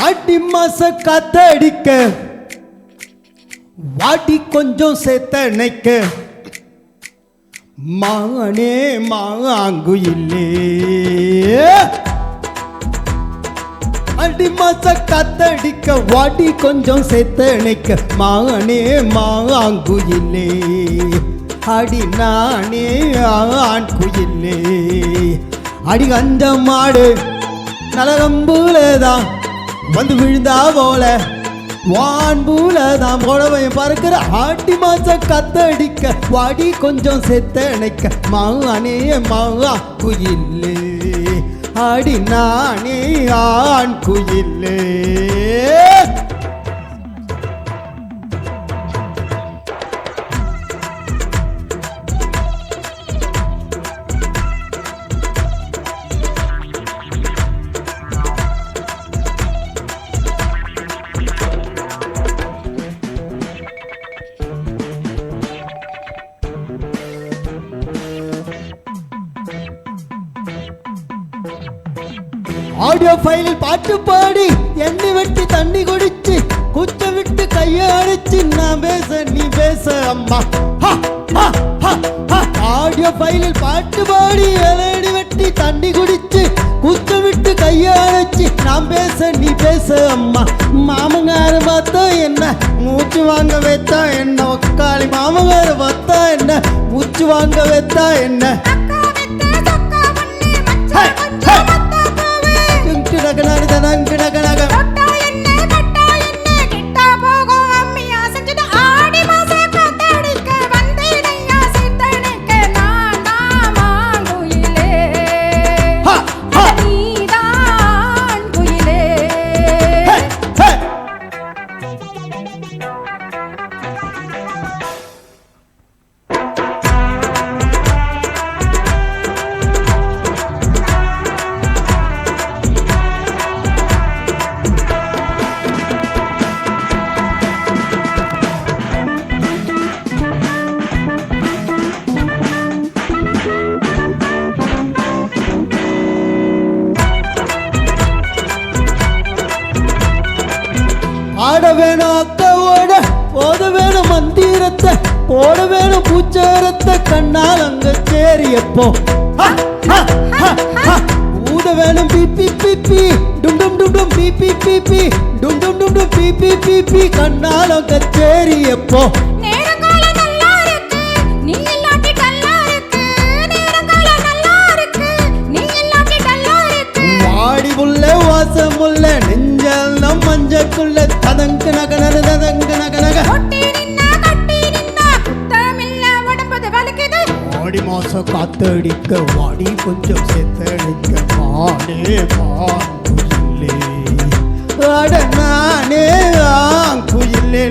ஆடி மாச காத்தடிக்க வாடி கொஞ்சம் சேத்தனைக்க மானே மாங்குயிலே ஆடி மாச காத்தடிக்க வாடி கொஞ்சம் சேத்தனைக்க மானே மாங்குயிலே அடி நானே ஆண் குயிலே அடி கஞ்ச மாடு நலகம்பூலதான் வந்து விழுந்தா போல வான்பூலதான் புடவை பறக்கிற ஆட்டி மாச கத்தடிக்க வாடி கொஞ்சம் செத்தனைக்க மானே மாங்கா குயிலே அடி நானே ஆண் குயிலே ஆடியோ ஃபைலில் பாட்டு பாடி எண்ணெய் வெட்டி தண்ணி குடிச்சு குச்ச விட்டு கையை அடிச்சு நான் பேச நீ பேச அம்மா ஆடியோ ஃபைலில் பாட்டு பாடி எண்ணெய் வெட்டி தண்ணி குடிச்சு குச்ச விட்டு கையை அடிச்சு நான் பேச நீ பேச அம்மா மாமங்கார பார்த்தா என்ன மூச்சு வாங்க வைத்தா என்ன ஒக்காளி மாமங்கார பார்த்தா என்ன மூச்சு வாங்க வைத்தா என்ன ஆட வேணும் அக்காவோட போத வேணும் மந்திரத்தை போட வேணும் பூச்சாரத்தை கண்ணால் அங்க சேரியப்போ ஊத வேணும் பிபி பிபி டும் டும் டும் டும் பிபி பிபி டும் டும் டும் டும் பிபி பிபி கண்ணால் அங்க சேரியப்போ வாடி புள்ள வாசம் புள்ள நெஞ்சல் நம் மஞ்சக்குள்ள ததங்கு நகனக ததங்கு நகனக ஆடி மாச காத்தடிக்க வாடி கொஞ்சம் செத்தடிக்க மானே மாங்குயிலே அட நானே ஆங்குயிலே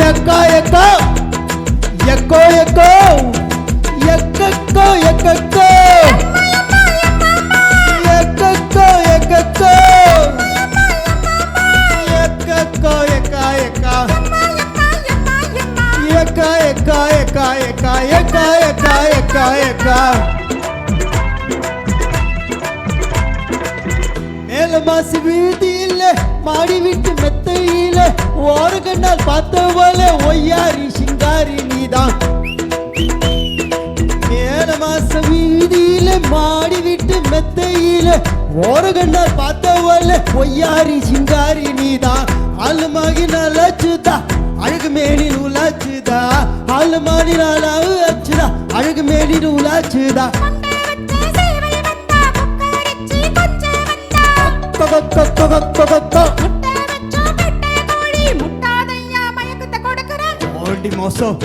எக்கா எக்கா echo echo echo echo echo echo echo எக்கா எக்கா எக்கா எக்கா எக்கா எக்கா எக்கா எக்கா எக்கா எக்கா மேல மாசு வீதியில மாடி வீட்டு மெத்தையில ஓர கண்ணால் பார்த்த போல ஒய்யாரி சிங்காரி நீதான் மேல மாச வீதியில மாடி வீட்டு மெத்தையில ஓர கண்ணால் பார்த்த போல ஒய்யாரி சிங்காரி நீதான் ஆளுமாகி நல்லாச்சுதா அழகு மேனி நூலாச்சுதா ஆளுமாடி நாளாவு அச்சுதா அழகு மேனி நூலாச்சுதா ஓடி மோசம்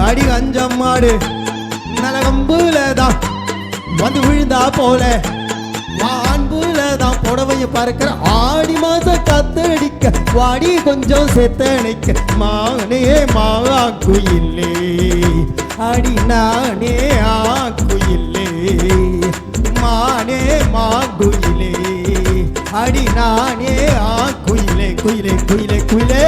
அடி கஞ்சம் மாடு நலகம்புலதான் வந்து விழுந்தா போல வான்புலதான் புடவை போய் பறக்கிற ஆடி மாசம் காத்தடிக்க வாடி கொஞ்சம் செத்தணைக்க மானே மாவா குயிலே அடி நானே குயிலே மானே மா குயிலே அடி நானே குயிலே குயிலே குயிலே குயிலே